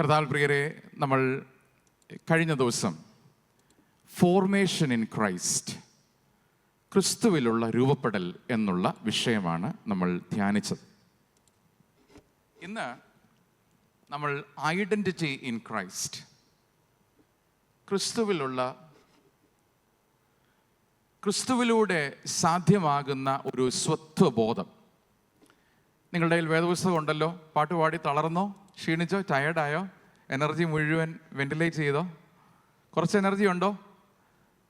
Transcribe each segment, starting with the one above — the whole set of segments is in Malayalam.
കർത്താവിൽ പ്രിയരെ, നമ്മൾ കഴിഞ്ഞ ദിവസം ഫോർമേഷൻ ഇൻ ക്രൈസ്റ്റ്, ക്രിസ്തുവിലുള്ള രൂപപ്പെടൽ എന്നുള്ള വിഷയമാണ് നമ്മൾ ധ്യാനിച്ചത്. ഇന്ന് നമ്മൾ ഐഡൻറ്റിറ്റി ഇൻ ക്രൈസ്റ്റ്, ക്രിസ്തുവിലൂടെ സാധ്യമാകുന്ന ഒരു സ്വത്വബോധം. നിങ്ങളുടെ കയ്യിൽ വേദപുസ്തകം ഉണ്ടല്ലോ. പാട്ടുപാടി തളർന്നോ, ക്ഷീണിച്ചോ, ടയേർഡായോ, എനർജി മുഴുവൻ വെന്റിലേറ്റ് ചെയ്തോ? കുറച്ച് എനർജി ഉണ്ടോ?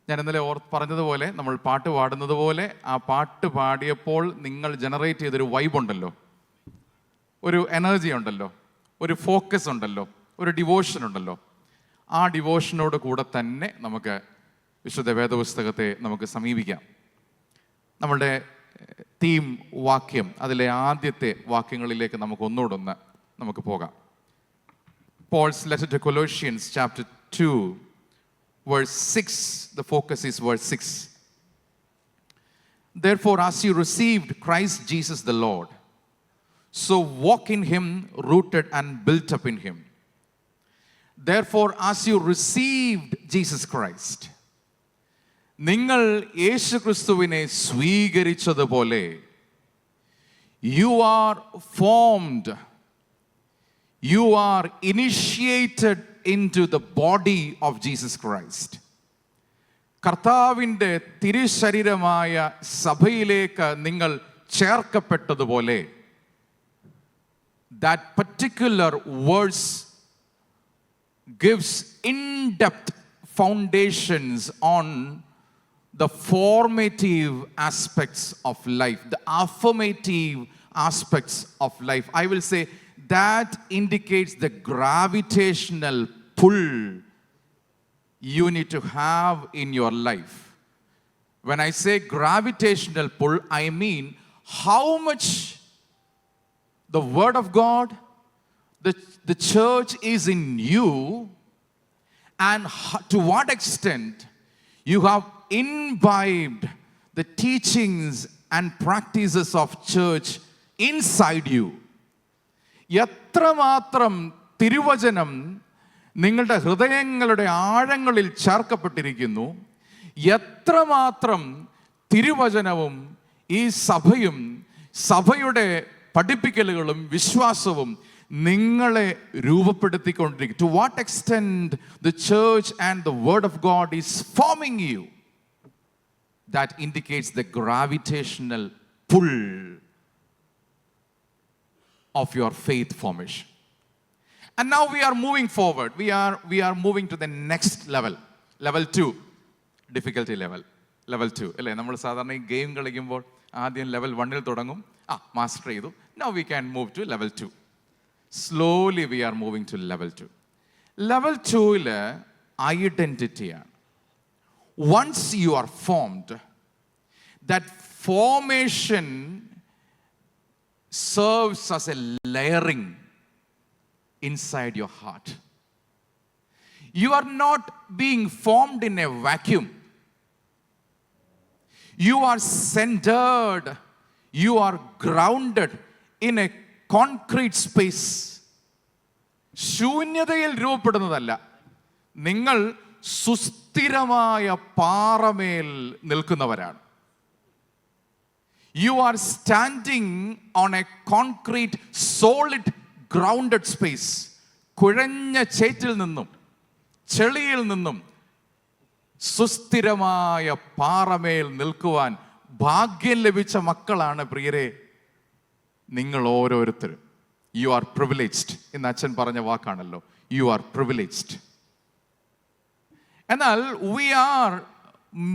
ഞാൻ ഇന്നലെ പറഞ്ഞതുപോലെ, നമ്മൾ പാട്ട് പാടുന്നത് പോലെ ആ പാട്ട് പാടിയപ്പോൾ നിങ്ങൾ ജനറേറ്റ് ചെയ്തൊരു വൈബ് ഉണ്ടല്ലോ, ഒരു എനർജി ഉണ്ടല്ലോ, ഒരു ഫോക്കസ് ഉണ്ടല്ലോ, ഒരു ഡിവോഷൻ ഉണ്ടല്ലോ. ആ ഡിവോഷനോട് കൂടെ തന്നെ നമുക്ക് വിശുദ്ധ വേദപുസ്തകത്തെ നമുക്ക് സമീപിക്കാം. നമ്മളുടെ തീം വാക്യം, അതിലെ ആദ്യത്തെ വാക്യങ്ങളിലേക്ക് നമുക്ക് ഒന്നുകൂടൊന്ന് നമുക്ക് പോകാം. Paul's letter to Colossians chapter 2 verse 6, the focus is verse 6. Therefore, as you received Christ Jesus the Lord, so walk in him, rooted and built up in him. Therefore, as you received Jesus Christ, നിങ്ങൾ യേശു ക്രിസ്തുവിനെ സ്വീകരിച്ചതുപോലെ, you are formed, you are initiated into the body of Jesus Christ. കർത്താവിൻ്റെ തിരുശരീരമായ സഭയിലേക്ക് നിങ്ങൾ ചേർക്കപ്പെട്ടതുപോലെ, that particular verse gives in-depth foundations on the formative aspects of life, the affirmative aspects of life. I will say that indicates the gravitational pull you need to have in your life. When I say gravitational pull, I mean how much the Word of God, the church is in you, and to what extent you have imbibed the teachings and practices of church inside you. എത്രമാത്രം തിരുവചനം നിങ്ങളുടെ ഹൃദയങ്ങളുടെ ആഴങ്ങളിൽ ചേർക്കപ്പെട്ടിരിക്കുന്നു, എത്രമാത്രം തിരുവചനവും ഈ സഭയും സഭയുടെ പഠിപ്പിക്കലുകളും വിശ്വാസവും നിങ്ങളെ രൂപപ്പെടുത്തിക്കൊണ്ടിരിക്കും. To what extent the church and the word of God is forming you, that indicates the gravitational pull of your faith formation. And now we are moving forward. We are moving to the next level, level 2, difficulty level 2 അല്ലേ? നമ്മൾ സാധാരണ ഈ ഗെയിം കളിക്കുമ്പോൾ ആദ്യം ലെവൽ 1-ൽ തുടങ്ങും, മാസ്റ്റർ ചെയ്തു. Now we can move to level 2. Slowly we are moving to level 2. Level 2-ൽ ഐഡൻറ്റിറ്റിയാണ്. Once you are formed, that formation serves as a layering inside your heart. You are not being formed in a vacuum. You are centered, you are grounded in a concrete space. ശൂന്യതയിൽ രൂപപ്പെടുന്നതല്ല, നിങ്ങൾ സുസ്ഥിരമായ പാറമേൽ നിൽക്കുന്നവരാണ്. You are standing on a concrete, solid, grounded space. കുഴഞ്ഞ ചേറ്റിൽ നിന്നും ചെളിയിൽ നിന്നും സുസ്ഥിരമായ പാറമേൽ നിൽക്കുവാൻ ഭാഗ്യം ലഭിച്ച മക്കളാണ് പ്രിയരെ നിങ്ങൾ ഓരോരുത്തരും. You are privileged എന്ന് അച്ഛൻ പറഞ്ഞ വാക്കാണല്ലോ, you are privileged. എന്നാൽ we are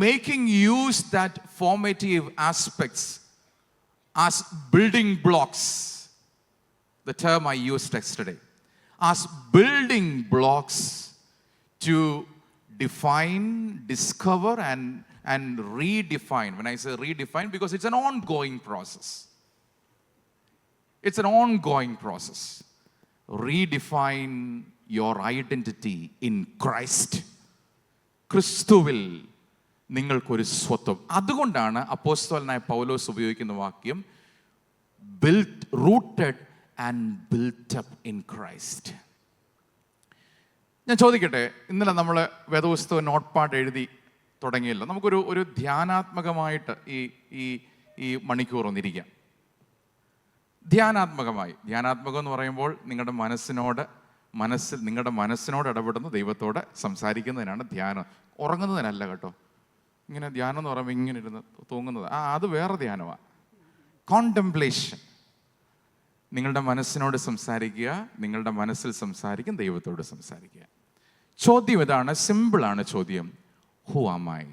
making use that formative aspects as building blocks, the term I used yesterday, as building blocks to define, discover and redefine. When I say redefine, because it's an ongoing process. It's an ongoing process. Redefine your identity in Christ. ക്രിസ്തുവിൽ നിങ്ങൾക്കൊരു സ്വത്വം. അതുകൊണ്ടാണ് അപ്പോസ്തലനായ പൗലോസ് ഉപയോഗിക്കുന്ന വാക്യം built, rooted and built up in Christ. ഞാൻ ചോദിക്കട്ടെ, ഇന്നലെ നമ്മൾ വേദപുസ്തകം നോട്ട് പാഡ് എഴുതി തുടങ്ങിയല്ലോ. നമുക്കൊരു ധ്യാനാത്മകമായിട്ട് ഈ മണിക്കൂർ ഒന്നിരിക്കാം. ധ്യാനാത്മകം എന്ന് പറയുമ്പോൾ നിങ്ങളുടെ മനസ്സിനോട് ഇടപെടുന്ന ദൈവത്തോട് സംസാരിക്കുന്നതിനാണ് ധ്യാനം. ഉറങ്ങുന്നതിനല്ല കേട്ടോ. ഇങ്ങനെ ധ്യാനം എന്ന് പറയുമ്പോൾ ഇങ്ങനെ ഇരുന്ന് തൂങ്ങുന്നത്, അത് വേറെ ധ്യാനമാണ്. കോണ്ടംപ്ലേഷൻ. നിങ്ങളുടെ മനസ്സിനോട് സംസാരിക്കുക, നിങ്ങളുടെ മനസ്സിൽ സംസാരിക്കും, ദൈവത്തോട് സംസാരിക്കുക. ചോദ്യം ഇതാണ്, സിമ്പിളാണ് ചോദ്യം. Who am I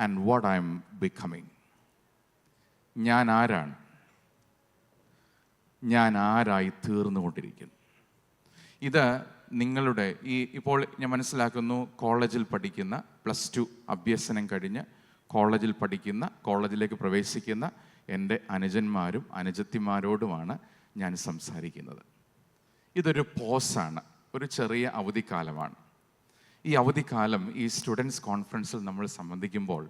and what I am becoming? ഞാൻ ആരാണ്? ഞാൻ ആരായി തീർന്നുകൊണ്ടിരിക്കുന്നു? ഇത് നിങ്ങളുടെ ഇപ്പോൾ ഞാൻ മനസ്സിലാക്കുന്നു, കോളേജിൽ പഠിക്കുന്ന, +2 അഭ്യസനം കഴിഞ്ഞ് കോളേജിലേക്ക് പ്രവേശിക്കുന്ന എൻ്റെ അനുജന്മാരും അനുജത്തിമാരോടുമാണ് ഞാൻ സംസാരിക്കുന്നത്. ഇതൊരു പോസാണ്, ഒരു ചെറിയ അവധിക്കാലമാണ്. ഈ അവധിക്കാലം ഈ സ്റ്റുഡൻസ് കോൺഫറൻസിൽ നമ്മൾ സംബന്ധിക്കുമ്പോൾ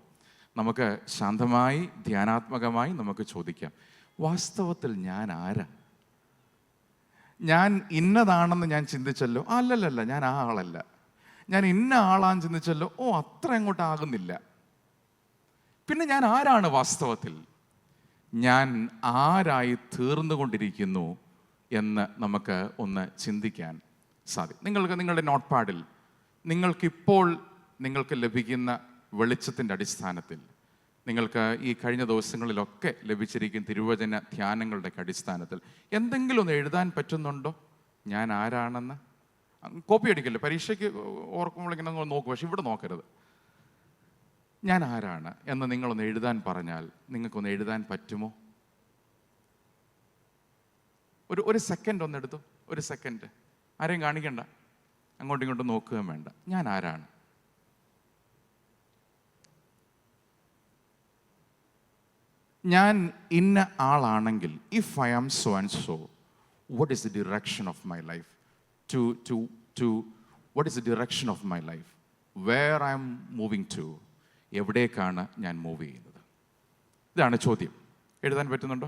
നമുക്ക് ശാന്തമായി ധ്യാനാത്മകമായി നമുക്ക് ചോദിക്കാം, വാസ്തവത്തിൽ ഞാൻ ആരാ? ഞാൻ ഇന്നതാണെന്ന് ഞാൻ ചിന്തിച്ചല്ലോ, അല്ലല്ല, ഞാൻ ആ ആളല്ല. ഞാൻ ഇന്ന ആളാന്ന് ചിന്തിച്ചല്ലോ, അത്ര അങ്ങോട്ട് ആകുന്നില്ല. പിന്നെ ഞാൻ ആരാണ് വാസ്തവത്തിൽ? ഞാൻ ആരായി തീർന്നുകൊണ്ടിരിക്കുന്നു എന്ന് നമുക്ക് ഒന്ന് ചിന്തിക്കാൻ സാധിക്കും. നിങ്ങളുടെ നോട്ട് പാഡിൽ നിങ്ങൾക്ക് ലഭിക്കുന്ന വെളിച്ചത്തിൻ്റെ അടിസ്ഥാനത്തിൽ, നിങ്ങൾക്ക് ഈ കഴിഞ്ഞ ദിവസങ്ങളിലൊക്കെ ലഭിച്ചിരിക്കുന്ന തിരുവചന ധ്യാനങ്ങളുടെ അടിസ്ഥാനത്തിൽ എന്തെങ്കിലും ഒന്ന് എഴുതാൻ പറ്റുന്നുണ്ടോ? ഞാൻ ആരാണെന്ന്. കോപ്പി അടിക്കല്ലോ, പരീക്ഷയ്ക്ക് ഓർക്കുമ്പോൾ ഇങ്ങനെ നോക്കും, പക്ഷെ ഇവിടെ നോക്കരുത്. ഞാൻ ആരാണ് എന്ന് നിങ്ങളൊന്ന് എഴുതാൻ പറഞ്ഞാൽ നിങ്ങൾക്കൊന്ന് എഴുതാൻ പറ്റുമോ? ഒരു സെക്കൻഡ് ഒന്ന് എടുത്തു, ഒരു സെക്കൻഡ്. ആരെയും കാണിക്കണ്ട, അങ്ങോട്ടും ഇങ്ങോട്ടും നോക്കുകയും വേണ്ട. ഞാൻ ആരാണ്? ഞാൻ ഇന്ന ആളാണെങ്കിൽ, if I am so and so, what is the direction of my life? What is the direction of my life? Where I am moving to? എവിടേക്കാണ് ഞാൻ മൂവ് ചെയ്യുന്നത്? ഇതാണ് ചോദ്യം. എഴുതാൻ പറ്റുന്നുണ്ടോ?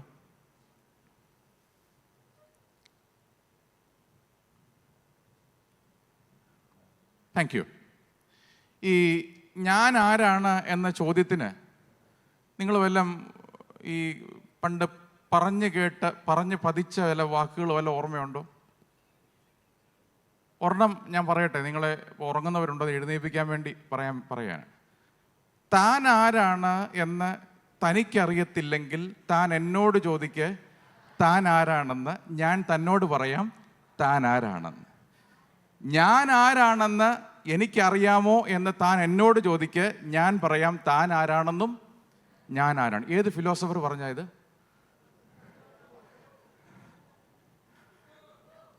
Thank you. ഈ ഞാൻ ആരാണ് എന്ന ചോദ്യത്തിന് നിങ്ങൾ വല്ലതും ഈ പണ്ട് പറഞ്ഞ് പതിച്ച വല്ല വാക്കുകൾ വല്ല ഓർമ്മയുണ്ടോ? ഒരെണ്ണം ഞാൻ പറയട്ടെ, നിങ്ങളെ ഉറങ്ങുന്നവരുണ്ടോ എഴുന്നേൽപ്പിക്കാൻ വേണ്ടി പറയാൻ. താൻ ആരാണ് എന്ന് തനിക്കറിയത്തില്ലെങ്കിൽ താൻ എന്നോട് ചോദിക്ക് താൻ ആരാണെന്ന്, ഞാൻ തന്നോട് പറയാം താൻ ആരാണെന്ന്. ഞാൻ ആരാണെന്ന് എനിക്കറിയാമോ എന്ന് താൻ എന്നോട് ചോദിക്ക്, ഞാൻ പറയാം താൻ ആരാണെന്നും ഞാൻ ആരാണ്. ഏത് ഫിലോസഫർ പറഞ്ഞ ഇത്?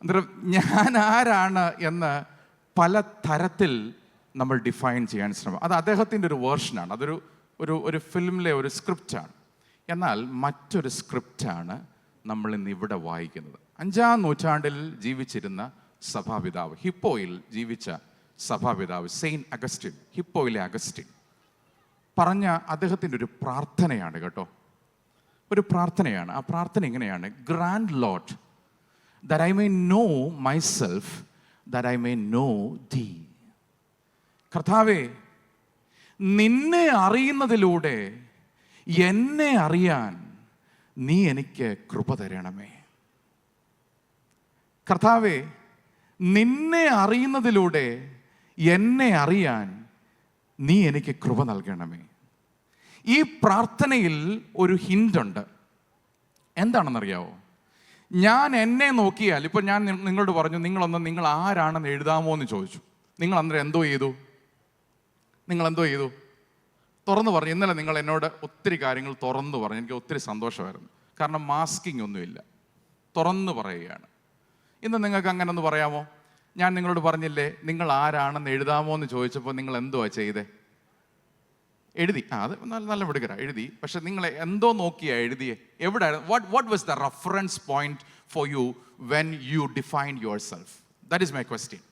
അന്നേരം ഞാൻ ആരാണ് എന്ന് പല തരത്തിൽ നമ്മൾ ഡിഫൈൻ ചെയ്യാൻ ശ്രമിക്കും. അത് അദ്ദേഹത്തിൻ്റെ ഒരു വേർഷനാണ്, ഒരു ഫിലിമിലെ ഒരു സ്ക്രിപ്റ്റാണ്. എന്നാൽ മറ്റൊരു സ്ക്രിപ്റ്റാണ് നമ്മൾ ഇന്ന് ഇവിടെ വായിക്കുന്നത്. 5-ാം നൂറ്റാണ്ടിൽ ജീവിച്ചിരുന്ന സഭാപിതാവ്, ഹിപ്പോയിൽ ജീവിച്ച സഭാപിതാവ് സെയിൻറ്റ് അഗസ്റ്റിൻ, ഹിപ്പോയിലെ അഗസ്റ്റിൻ പറഞ്ഞ അദ്ദേഹത്തിൻ്റെ ഒരു പ്രാർത്ഥനയാണ് കേട്ടോ. ഒരു പ്രാർത്ഥനയാണ്. ആ പ്രാർത്ഥന ഇങ്ങനെയാണ്: grand Lord, that I may know myself, that I may know thee. കർത്താവേ, നിന്നെ അറിയുന്നതിലൂടെ എന്നെ അറിയാൻ നീ എനിക്ക് കൃപ തരണമേ. കർത്താവേ, നിന്നെ അറിയുന്നതിലൂടെ എന്നെ അറിയാൻ നീ എനിക്ക് കൃപ നൽകണമേ. ഈ പ്രാർത്ഥനയിൽ ഒരു ഹിൻ്റുണ്ട്. എന്താണെന്നറിയാവോ? ഞാൻ എന്നെ നോക്കിയാൽ, ഇപ്പോൾ ഞാൻ നിങ്ങളോട് പറഞ്ഞു, നിങ്ങൾ ആരാണെന്ന് എഴുതാമോ എന്ന് ചോദിച്ചു. നിങ്ങൾ അന്നേരം എന്തോ ചെയ്തു? തുറന്നു പറഞ്ഞു. ഇന്നലെ നിങ്ങൾ എന്നോട് ഒത്തിരി കാര്യങ്ങൾ തുറന്നു പറഞ്ഞു. എനിക്ക് ഒത്തിരി സന്തോഷമായിരുന്നു. കാരണം മാസ്കിംഗ് ഒന്നുമില്ല, തുറന്നു പറയുകയാണ്. ഇന്ന് നിങ്ങൾക്ക് അങ്ങനെ ഒന്ന് പറയാമോ? ഞാൻ നിങ്ങളോട് പറഞ്ഞില്ലേ നിങ്ങൾ ആരാണെന്ന് എഴുതാമോ എന്ന് ചോദിച്ചപ്പോൾ നിങ്ങൾ എന്തുവാ ചെയ്തേ? എഴുതി. അത് നല്ല മിടുക്കരാ, എഴുതി. പക്ഷെ നിങ്ങൾ എന്തോ നോക്കിയാ എഴുതിയേ? എവിടെ? What was the reference point for you when you define yourself? That is my question.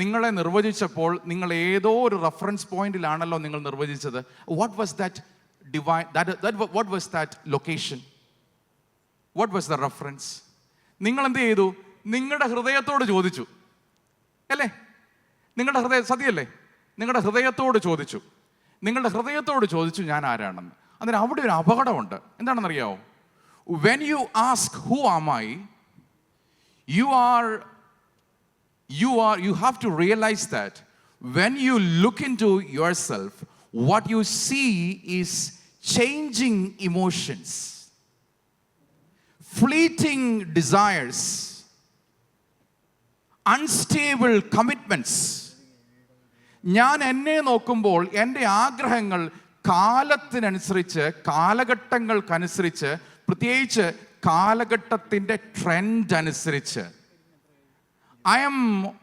നിങ്ങളെ നിർവചിച്ചപ്പോൾ നിങ്ങൾ ഏതോ ഒരു റെഫറൻസ് പോയിന്റിലാണല്ലോ നിങ്ങൾ നിർവചിച്ചത്. What was that location? What was the reference? നിങ്ങൾ എന്ത് ചെയ്തു? നിങ്ങളുടെ ഹൃദയത്തോട് ചോദിച്ചു. അല്ലേ? നിങ്ങളുടെ സത്യമല്ലേ? നിങ്ങളുടെ ഹൃദയത്തോട് ചോദിച്ചു ഞാൻ ആരാണെന്ന്. അന്നേരം അവിടെ ഒരു അപകടമുണ്ട്. എന്താണെന്നറിയാമോ? When you ask who am I, you have to realize that when you look into yourself, what you see is changing emotions, fleeting desires, unstable commitments. ഞാൻ എന്നെ നോക്കുമ്പോൾ എൻ്റെ ആഗ്രഹങ്ങൾ കാലത്തിനനുസരിച്ച്, കാലഘട്ടങ്ങൾക്കനുസരിച്ച്, പ്രത്യേകിച്ച് കാലഘട്ടത്തിൻ്റെ ട്രെൻഡ് അനുസരിച്ച്, I am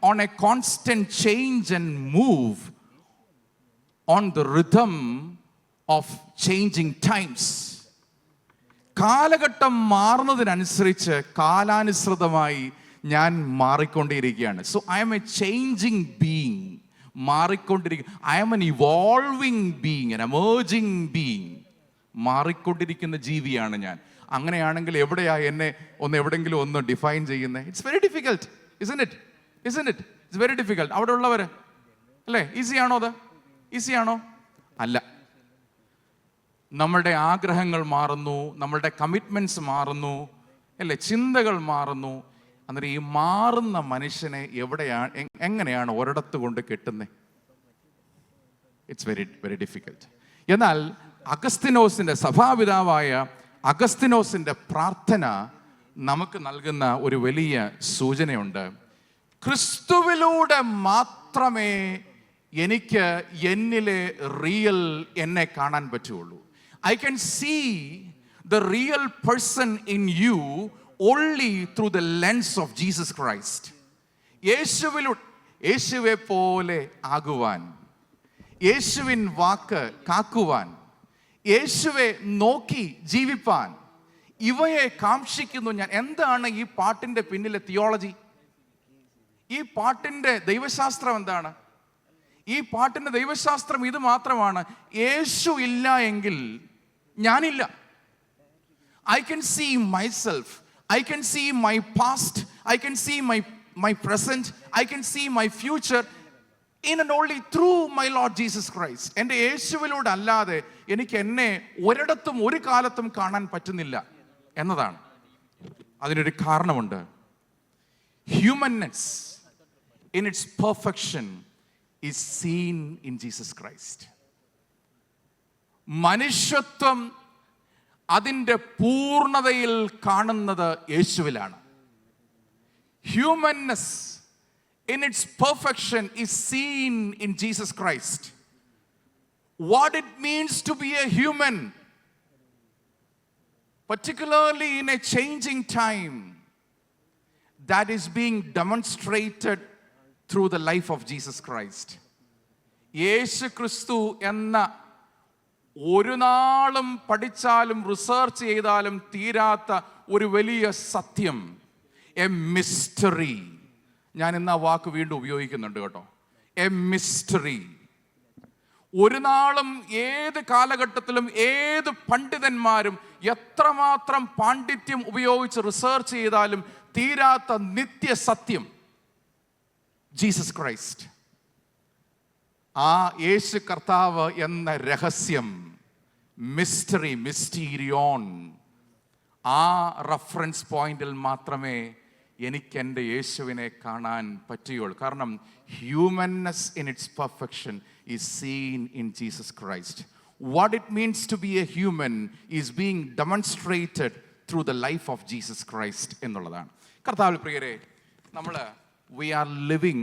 on a constant change and move on the rhythm of changing times. കാലഘട്ടം മാറുന്നതിനനുസരിച്ച് കാലാനുസൃതമായി ഞാൻ മാറിക്കൊണ്ടിരിക്കുകയാണ്. So I am a changing being. മാറിക്കൊണ്ടിരിക്കുക. I am an evolving being, an emerging being. മാറിക്കൊണ്ടിരിക്കുന്ന ജീവിയാണ് ഞാൻ. അങ്ങനെയാണെങ്കിൽ എവിടെയാ എന്നെ എവിടെങ്കിലും ഒന്ന് ഡിഫൈൻ ചെയ്യുന്നത്? It's very difficult, isn't it? It's very difficult. അവിടെ ഉള്ളവർ അല്ലേ, ഈസിയാണോ? അത് ഈസിയാണോ? അല്ല. നമ്മളുടെ ആഗ്രഹങ്ങൾ മാറുന്നു, നമ്മളുടെ കമ്മിറ്റ്മെന്റ്സ് മാറുന്നു, അല്ലേ? ചിന്തകൾ മാറുന്നു. അന്നേരം ഈ മാറുന്ന മനുഷ്യനെ എങ്ങനെയാണ് ഒരിടത്ത് കൊണ്ട് കെട്ടുന്നത്? It's very very difficult. എന്നാൽ അഗസ്തീനോസിന്റെ സഭാപിതാവായ അഗസ്തീനോസിന്റെ പ്രാർത്ഥന നമുക്ക് നൽകുന്ന ഒരു വലിയ സൂചനയുണ്ട്. ക്രിസ്തുവിലൂടെ മാത്രമേ എനിക്ക് എന്നിലെ റിയൽ എന്നെ കാണാൻ പറ്റുള്ളൂ. I can see the real person in you only through the lens of Jesus Christ. യേശുവെ പോലെ ആകുവാൻ, യേശുവിൻ വാക്ക് കാക്കുവാൻ, യേശുവെ നോക്കി ജീവിപ്പാൻ, ഇവയെ കാംക്ഷിക്കുന്നു ഞാൻ. എന്താണ് ഈ പാട്ടിന്റെ പിന്നിലെ തിയോളജി? ഈ പാട്ടിന്റെ ദൈവശാസ്ത്രം എന്താണ്? ഈ പാട്ടിന്റെ ദൈവശാസ്ത്രം ഇത് മാത്രമാണ്. യേശു ഇല്ല എങ്കിൽ ഞാനില്ല. I can see myself, I can see my past, I can see my present, I can see my future in and only through my Lord Jesus Christ. എൻ്റെ യേശുവിലൂടെ അല്ലാതെ എനിക്ക് എന്നെ ഒരിടത്തും ഒരു കാലത്തും കാണാൻ പറ്റുന്നില്ല എന്നതാണ്. അതിനൊരു കാരണമുണ്ട്. ഹ്യൂമൻനെസ് in its perfection is seen in Jesus Christ. മനുഷ്യത്വം അതിൻ്റെ പൂർണ്ണതയിൽ കാണുന്നത് യേശുവിലാണ്. ഹ്യൂമൻനെസ് in its perfection is seen in Jesus Christ. What it means to be a human, particularly in a changing time, that is being demonstrated through the life of Jesus Christ. യേശു ക്രിസ്തു എന്ന ഒരു നാളും പഠിച്ചാലും റിസർച്ച് ചെയ്താലും തീരാത്ത ഒരു വലിയ സത്യം, എ മിസ്റ്ററി. ഞാൻ ഇന്ന് ആ വാക്ക് വീണ്ടും ഉപയോഗിക്കുന്നുണ്ട് കേട്ടോ, എ മിസ്റ്ററി. ഒരു നാളും ഏത് കാലഘട്ടത്തിലും ഏത് പണ്ഡിതന്മാരും എത്രമാത്രം പാണ്ഡിത്യം ഉപയോഗിച്ച് റിസർച്ച് ചെയ്താലും തീരാത്ത നിത്യസത്യം, ജീസസ് ക്രൈസ്റ്റ്. ആ യേശു കർത്താവ് എന്ന രഹസ്യം, മിസ്റ്ററി, മിസ്റ്റീരിയോൺ, ആ റഫറൻസ് പോയിന്റിൽ മാത്രമേ എനിക്ക് എൻ്റെ യേശുവിനെ കാണാൻ പറ്റുകയുള്ളൂ. കാരണം humanness in its perfection is seen in Jesus Christ. What it means to be a human is being demonstrated through the life of Jesus Christ എന്നുള്ളതാണ്. കർത്താവിൽ പ്രിയരെ, we are living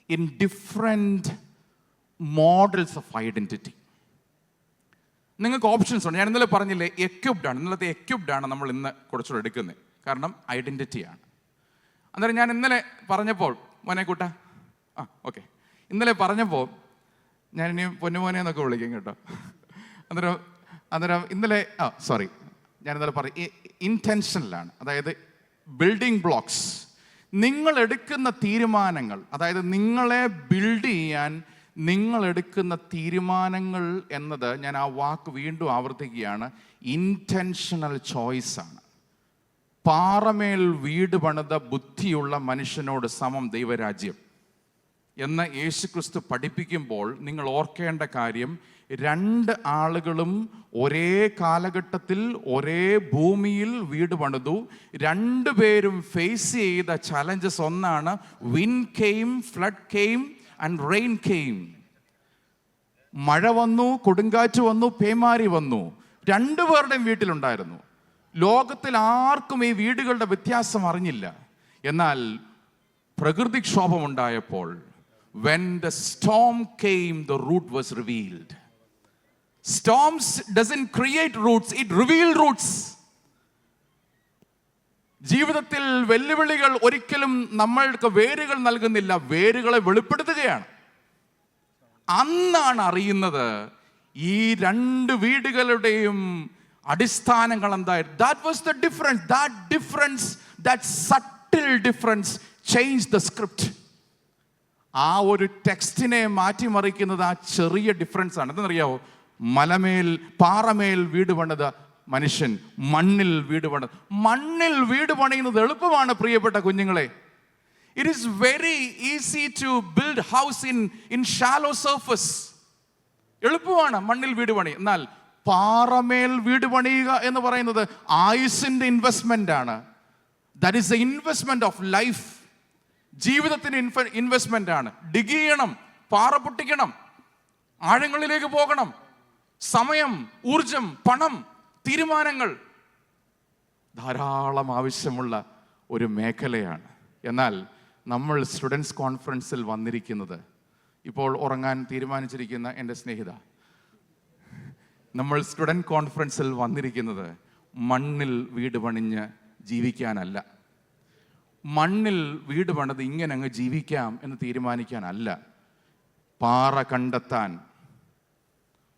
in different models of identity. നിങ്ങൾക്ക് ഓപ്ഷൻസ് ഉണ്ട്. ഞാൻ ഇന്നലെ പറഞ്ഞില്ലേ, എക്യുപ്ഡ് ആണ്. ഇന്നലത്തെ എക്യുപ്ഡ് ആണ് നമ്മൾ ഇന്ന് കുറച്ചുകൂടെ എടുക്കുന്നത്. കാരണം ഐഡൻറ്റിറ്റിയാണ്. അന്നേരം ഞാൻ ഇന്നലെ പറഞ്ഞപ്പോൾ മോനെക്കൂട്ട ഓക്കെ, ഇന്നലെ പറഞ്ഞപ്പോൾ ഞാൻ ഇനി പൊന്നുമോനെ എന്നൊക്കെ വിളിക്കും കേട്ടോ. അന്നേരം ഇന്നലെ ഞാൻ ഇന്നലെ ഇൻറ്റൻഷനിലാണ്. അതായത് ബിൽഡിംഗ് ബ്ലോക്സ്, നിങ്ങൾ എടുക്കുന്ന തീരുമാനങ്ങൾ, അതായത് നിങ്ങളെ ബിൽഡ് ചെയ്യാൻ നിങ്ങൾ എടുക്കുന്ന തീരുമാനങ്ങൾ എന്നത്, ഞാൻ ആ വാക്ക് വീണ്ടും ആവർത്തിക്കുകയാണ്, ഇൻറ്റൻഷണൽ ചോയ്സാണ്. പാറമേൽ വീട് പണിത ബുദ്ധിയുള്ള മനുഷ്യനോട് സമം ദൈവരാജ്യം. എന്ന് യേശുക്രിസ്തു പഠിപ്പിക്കുമ്പോൾ നിങ്ങൾ ഓർക്കേണ്ട കാര്യം, രണ്ട് ആളുകളും ഒരേ കാലഘട്ടത്തിൽ ഒരേ ഭൂമിയിൽ വീട് പണിതു. രണ്ടുപേരും ഫേസ് ചെയ്ത ചലഞ്ചസ് ഒന്നാണ്, win came, flood came and rain came. മഴ വന്നു, കൊടുങ്കാറ്റ് വന്നു, പേമാരി വന്നു. രണ്ടുപേരുടെയും വീട്ടിലുണ്ടായിരുന്നു. ലോകത്തിൽ ആർക്കും ഈ വീടുകളുടെ വ്യത്യാസം അറിഞ്ഞില്ല. എന്നാൽ പ്രകൃതിക്ഷോഭമുണ്ടായപ്പോൾ, when the storm came, the root was revealed. Storms doesn't create roots, it reveal roots. ജീവിതത്തിൽ വെല്ലുവിളികൾ ഒരിക്കലും നമ്മൾക്ക് വേരുകൾ നൽകുന്നില്ല, വേരുകളെ വെളിപ്പെടുത്തുകയാണ്. അന്നാണ് അറിയുന്നത് ഈ രണ്ട് വീടുകളുടെയും അടിസ്ഥാനങ്ങൾ എന്തായിരുന്നു. That was the difference. That difference, that subtle difference changed the script. ആ ഒരു ടെക്സ്റ്റിനെ മാറ്റിമറിക്കുന്നത് ആ ചെറിയ ഡിഫറൻസ് ആണ്. എന്തെന്നറിയാവോ? മലമേൽ പാറമേൽ വീട് പണിത മനുഷ്യൻ മണ്ണിൽ വീട് പണിത്. മണ്ണിൽ വീട് പണിയുന്നത് എളുപ്പമാണ് പ്രിയപ്പെട്ട കുഞ്ഞുങ്ങളെ. It is very easy to build house in shallow surface. എളുപ്പമാണ് മണ്ണിൽ വീട് പണി. എന്നാൽ പാറമേൽ വീട് പണിയുക എന്ന് പറയുന്നത് ആയുസിന്റെ ഇൻവെസ്റ്റ്മെന്റ് ആണ്. That is the investment of life. ജീവിതത്തിന് ഇൻവെസ്റ്റ്മെന്റ് ആണ്. ഡിഗ് ചെയ്യണം, പാറ പൊട്ടിക്കണം, ആഴങ്ങളിലേക്ക് പോകണം. സമയം, ഊർജം, പണം, തീരുമാനങ്ങൾ ധാരാളം ആവശ്യമുള്ള ഒരു മേഖലയാണ്. എന്നാൽ നമ്മൾ സ്റ്റുഡൻസ് കോൺഫറൻസിൽ വന്നിരിക്കുന്നത്, ഇപ്പോൾ ഉറങ്ങാൻ തീരുമാനിച്ചിരിക്കുന്ന എൻ്റെ സ്നേഹിത, നമ്മൾ സ്റ്റുഡൻറ് കോൺഫറൻസിൽ വന്നിരിക്കുന്നത് മണ്ണിൽ വീട് പണിഞ്ഞ് ജീവിക്കാനല്ല. മണ്ണിൽ വീട് പണിത് ഇങ്ങനെ അങ്ങ് ജീവിക്കാം എന്ന് തീരുമാനിക്കാനല്ല, പാറ കണ്ടെത്താൻ.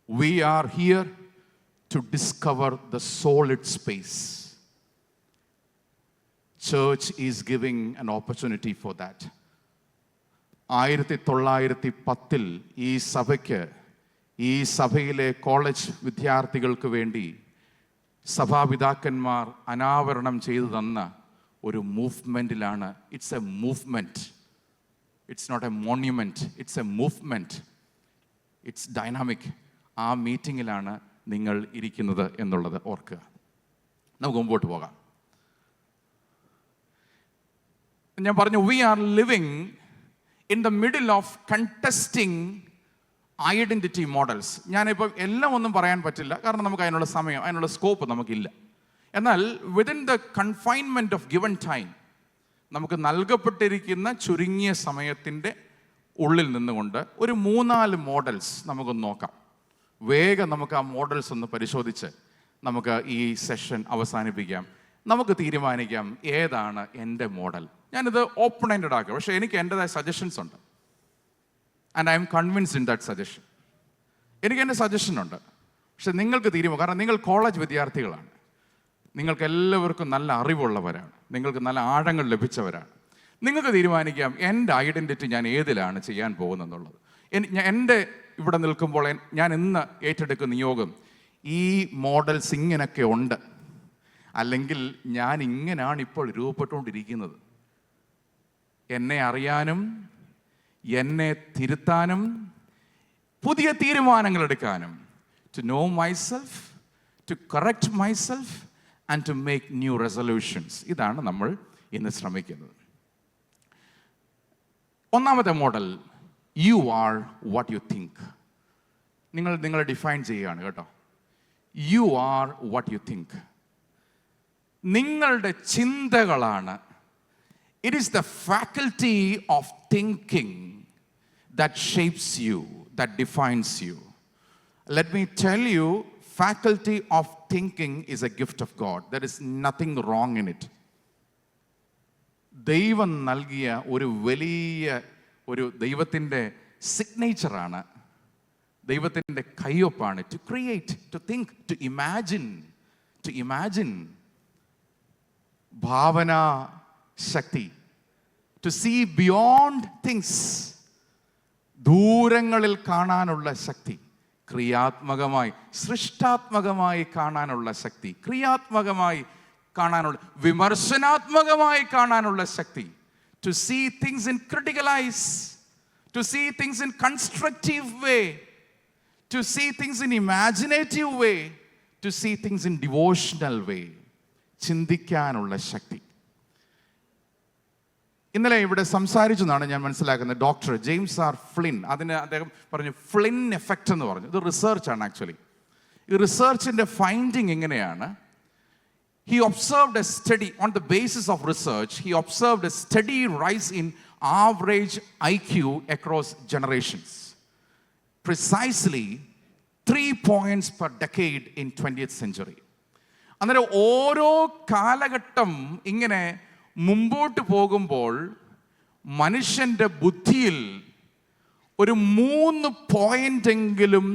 We are here to discover the solid space. Church is giving an opportunity for that. 1910 ഈ സഭയ്ക്ക്, ഈ സഭയിലെ കോളേജ് വിദ്യാർത്ഥികൾക്ക് വേണ്ടി സഭാപിതാക്കന്മാർ അനാവരണം ചെയ്തു തന്ന ഒരു മൂവ്മെൻറ്റിലാണ്. It's a movement, it's not a monument, it's a movement, it's dynamic. ആ മീറ്റിങ്ങിലാണ് നിങ്ങൾ ഇരിക്കുന്നത് എന്നുള്ളത് ഓർക്കുക. നമുക്ക് മുമ്പോട്ട് പോകാം. ഞാൻ പറഞ്ഞു, we are living in the middle of contesting identity models. ഞാനിപ്പോൾ എല്ലാം ഒന്നും പറയാൻ പറ്റില്ല, കാരണം നമുക്ക് അതിനുള്ള സമയം, അതിനുള്ള സ്കോപ്പ് നമുക്കില്ല. എന്നാൽ within the confinement of given time, നമുക്ക് നൽകപ്പെട്ടിരിക്കുന്ന ചുരുങ്ങിയ സമയത്തിൻ്റെ ഉള്ളിൽ നിന്നുകൊണ്ട് ഒരു 3-4 മോഡൽസ് നമുക്കൊന്ന് നോക്കാം. വേഗം നമുക്ക് ആ മോഡൽസ് ഒന്ന് പരിശോധിച്ച് നമുക്ക് ഈ സെഷൻ അവസാനിപ്പിക്കാം. നമുക്ക് തീരുമാനിക്കാം ഏതാണ് എൻ്റെ മോഡൽ. ഞാനിത് ഓപ്പൺ എൻഡഡ് ആക്കുക, പക്ഷേ എനിക്ക് എൻ്റെതായ സജഷൻസ് ഉണ്ട്. And I M convinced in that suggestion. എനിക്ക് എൻ്റെ സജഷൻ ഉണ്ട്, പക്ഷെ നിങ്ങൾക്ക് തീരുമാനം. കാരണം നിങ്ങൾ കോളേജ് വിദ്യാർത്ഥികളാണ്, നിങ്ങൾക്ക് എല്ലാവർക്കും നല്ല അറിവുള്ളവരാണ്, നിങ്ങൾക്ക് നല്ല ആഴങ്ങൾ ലഭിച്ചവരാണ്. നിങ്ങൾക്ക് തീരുമാനിക്കാം എൻ്റെ ഐഡൻറ്റിറ്റി ഞാൻ ഏതിലാണ് ചെയ്യാൻ പോകുന്നതെന്നുള്ളത്. എൻ്റെ ഇവിടെ നിൽക്കുമ്പോൾ ഞാൻ ഇന്ന് ഏറ്റെടുക്കുന്ന നിയോഗം, ഈ മോഡൽസ് ഇങ്ങനെയൊക്കെ ഉണ്ട്, അല്ലെങ്കിൽ ഞാൻ ഇങ്ങനെയാണ് ഇപ്പോൾ രൂപപ്പെട്ടുകൊണ്ടിരിക്കുന്നത്. എന്നെ അറിയാനും എന്നെ തിരുത്താനും പുതിയ തീരുമാനങ്ങൾ എടുക്കാനും, to know myself, to correct myself and to make new resolutions. ഇതാണ് നമ്മൾ ഇന്ന് ശ്രമിക്കുന്നത്. ഒന്നാമത്തെ മോഡൽ, you are what you think. നിങ്ങൾ ഡിഫൈൻ ചെയ്യുകയാണ് കേട്ടോ. You are what you think. നിങ്ങളുടെ ചിന്തകളാണ്. It is the faculty of thinking that shapes you, that defines you. Let me tell you, faculty of thinking is a gift of God. There is nothing wrong in it. ദൈവം നൽകിയ ഒരു വലിയ ഒരു ദൈവത്തിൻ്റെ സിഗ്നേച്ചറാണ്, ദൈവത്തിൻ്റെ കയ്യൊപ്പാണ്. To create, to think, to imagine, ഭാവനാ ശക്തി, ടു സീ ബിയോണ്ട് തിങ്സ്, ദൂരങ്ങളിൽ കാണാനുള്ള ശക്തി, ക്രിയാത്മകമായി സൃഷ്ടാത്മകമായി കാണാനുള്ള ശക്തി, ക്രിയാത്മകമായി കാണാനുള്ള, വിമർശനാത്മകമായി കാണാനുള്ള ശക്തി, to see things in critical eyes, to see things in constructive way, to see things in imaginative way, to see things in devotional way. ചിന്തിക്കാനുള്ള ശക്തി. ഇന്നലെ ഇവിടെ സംസാരിച്ചു എന്നാണ് ഞാൻ മനസ്സിലാക്കുന്നത്. ഡോക്ടർ ജെയിംസ് ആർ ഫ്ലിൻ, അതിന് അദ്ദേഹം പറഞ്ഞു ഫ്ലിൻ എഫക്റ്റ് എന്ന് പറഞ്ഞു. ഇത് റിസർച്ചാണ് ആക്ച്വലി. ഈ റിസർച്ചിൻ്റെ ഫൈൻഡിങ് ഇങ്ങനെയാണ്. He observed a steady, on the basis of research, he observed a steady rise in average IQ across generations. Precisely 3 points per decade in 20th century. അന്നേരം ഓരോ കാലഘട്ടം ഇങ്ങനെ മുമ്പോട്ട് പോകുമ്പോൾ മനുഷ്യൻ്റെ ബുദ്ധിയിൽ ഒരു 3 പോയിന്റെങ്കിലും